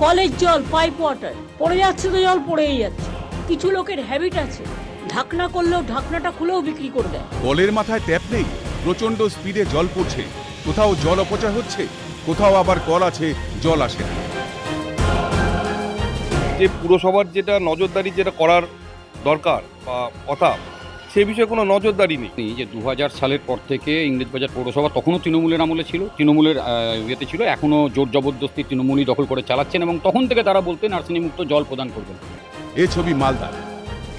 কলের জল, pipe water পড়ে যাচ্ছে তো জল পড়েই যাচ্ছে। কিছু লোকের হ্যাবিট আছে, ঢাকনা করলেও ঢাকনাটা খুলেও বিক্রি করে দেয়। কলের মাথায় ট্যাপ নেই, প্রচন্ড স্পিডে জল পড়ছে, কোথাও জল অপচয় হচ্ছে, কোথাও আবার কল আছে, জল আসে না। যে পুরসভার যেটা নজরদারি যেটা করার দরকার বা কথা, সে বিষয়ে কোনো নজরদারি নেই। যে 2000 সালের পর থেকে ইংরেজবাজার পৌরসভা তখনও তৃণমূলের আমলে ছিল, তৃণমূলের ইয়েতে ছিল, এখনও জোর জবরদস্তি তৃণমূলই দখল করে চালাচ্ছেন এবং তখন থেকে তারা বলতেন আর্সেনিক জল প্রদান করবেন। এ ছবি মালদার।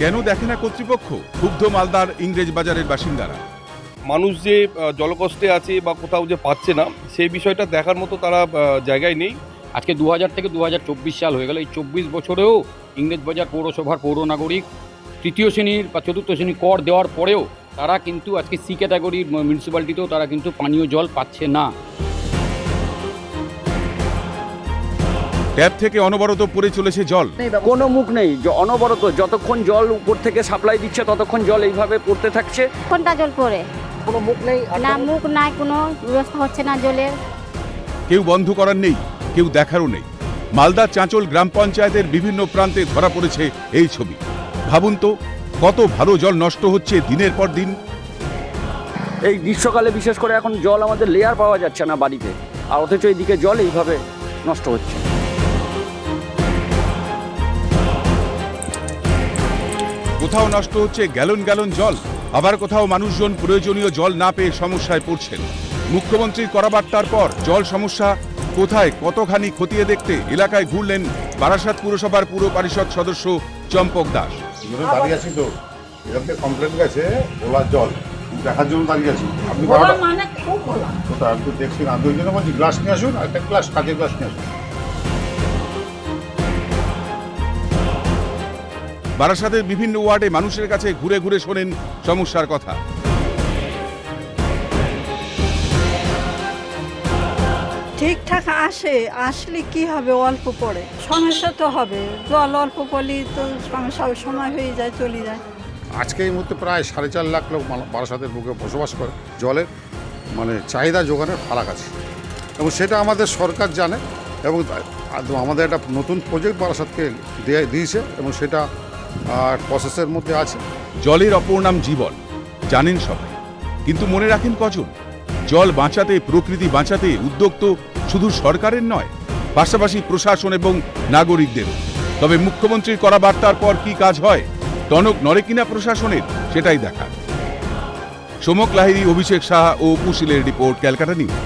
কেন দেখে না কর্তৃপক্ষ? ক্ষুব্ধ মালদার ইংরেজ বাজারের বাসিন্দারা। মানুষ যে জলকষ্টে আছে বা কোথাও যে পাচ্ছে না, সেই বিষয়টা দেখার মতো তারা জায়গায় নেই। আজকে 2000 থেকে 2024 সাল হয়ে গেল, এই 24 বছরেও ইংরেজবাজার পৌরসভার পৌর নাগরিক তৃতীয় শ্রেণীর বা চতুর্থ শ্রেণীর কর দেওয়ার পরেও তারা কিন্তু আজকে সি ক্যাটাগরির মিউনিসিপ্যালিটিতেও তারা কিন্তু পানীয় জল পাচ্ছে না। ট্যাপ থেকে অনবরত পড়ে চলেছে জল। কোনো মুখ নেই, অনবরত যতক্ষণ জল উপর থেকে সাপ্লাই দিচ্ছে ততক্ষণ জল এইভাবে পড়তে থাকছে। কোনটা জল পড়ে? কোনো মুখ নেই, না মুখ নাই, কোনো ব্যবস্থা হচ্ছে না জলের। কেউ বন্ধ করার নেই, কেউ দেখারও নেই। মালদার চাঁচল গ্রাম পঞ্চায়েতের বিভিন্ন প্রান্তে ধরা পড়েছে এই ছবি। ভাবুন তো, কত ভালো জল নষ্ট হচ্ছে দিনের পর দিন। এই গ্রীষ্মকালে বিশেষ করে এখন জল আমাদের লেয়ার পাওয়া যাচ্ছে না বাড়িতে, আর অথচ এইদিকে জল এইভাবে নষ্ট হচ্ছে। কোথাও নষ্ট হচ্ছে গ্যালন গ্যালন জল, আবার কোথাও মানুষজন প্রয়োজনীয় জল না পেয়ে সমস্যায় পড়ছেন। মুখ্যমন্ত্রীর করাবার্তার পর জল সমস্যা কোথায় কতখানি খতিয়ে দেখতে এলাকায় ঘুরলেন বারাসাত পুরসভার পুর পরিষদ সদস্য চম্পক দাস। দাঁড়িয়ে আছি তো, এরকম কমপ্লেন গেছে ওলার জল দেখার জন্য দাঁড়িয়ে আছি। আপনি মানে খুব বলা। কোথায় আমি তো দেখছি না, দুই জন্য বলছি গ্লাস নিয়ে আসুন, একটা গ্লাস কাঁচের গ্লাস নিয়ে আসুন। বারাসাতের বিভিন্ন ওয়ার্ডে মানুষের কাছে ঘুরে ঘুরে শোনেন সমস্যার কথা। ঠিকঠাক আসলে কি হবে, অল্প পড়ে সমস্যা তো হবে। জল অল্প পড়লে তো সমস্যা সময় হয়ে যায়, চলে যায়। আজকে এই মুহূর্তে প্রায় 4.5 লাখ লোক বারাসাতের বুকে বসবাস করে। জলের চাহিদা যোগানের ফারাক আছে এবং সেটা আমাদের সরকার জানে এবং আমাদের একটা নতুন প্রজেক্ট বারাসাতকে দিয়েছে এবং সেটা প্রসেসের মধ্যে আছে। জলের অপর নাম জীবন, জানেন সবাই, কিন্তু মনে রাখেন কজন? জল বাঁচাতে, প্রকৃতি বাঁচাতে উদ্যোগ তো শুধু সরকারের নয়, পাশাপাশি প্রশাসন এবং নাগরিকদেরও। তবে মুখ্যমন্ত্রীর করা বার্তার পর কি কাজ হয়, টনক নড়ে কিনা প্রশাসনের, সেটাই দেখা। সোমক লাহিড়ী, অভিষেক সাহা ও পুশিলের রিপোর্ট, ক্যালকাটা নিউজ।